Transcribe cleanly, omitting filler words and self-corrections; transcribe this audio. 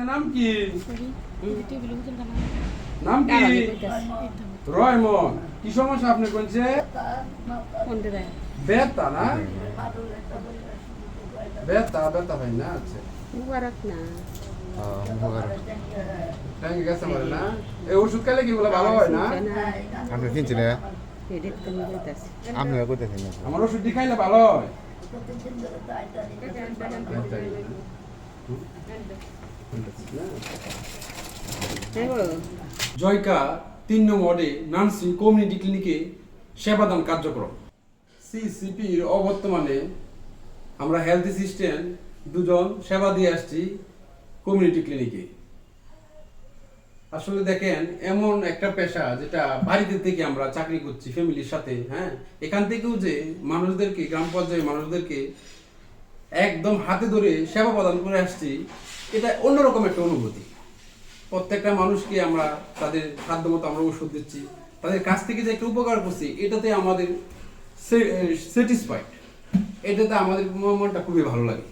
নাম কি? নাম কি? রয়মন। কি সমস্যা আপনি কইছে? ব্যথা না? ব্যথা ভাই না আছে। মুবারক না। তাই গেছে মানে না? এই ওষুধ খেলে কি বলে ভালো হয় না? আপনি চিনছেন না? হেডেক তুমি কইতাছি। আপনারা কইতেছেন না? আমার ওষুধ খাইলে ভালো হয়। জয়কা ৩ নং ওয়ার্ডে নার্সিং কমিউনিটি ক্লিনিকে সেবাদান কার্যক্রম। সিসিপির অবর্তমানে আমরা হেলথ অ্যাসিস্ট্যান্ট দুজন সেবা দিয়ে আসছি কমিউনিটি ক্লিনিকে। আসলে দেখেন এমন একটা পেশা যেটা বাড়িতে থেকে আমরা চাকরি করছি ফ্যামিলির সাথে, হ্যাঁ, এখান থেকেও যে মানুষদেরকে গ্রাম পর্যায়ে মানুষদেরকে একদম হাতে ধরে সেবা প্রদান করে আসছি, এটা অন্যরকম একটা অনুভূতি। প্রত্যেকটা মানুষকে আমরা তাদের সাধ্যমতো আমরা ওষুধ দিচ্ছি, তাদের কাছ থেকে যে একটা উপকার করছি, এটাতে আমাদের স্যাটিসফাইড, এটাতে আমাদের মনটা খুবই ভালো লাগে।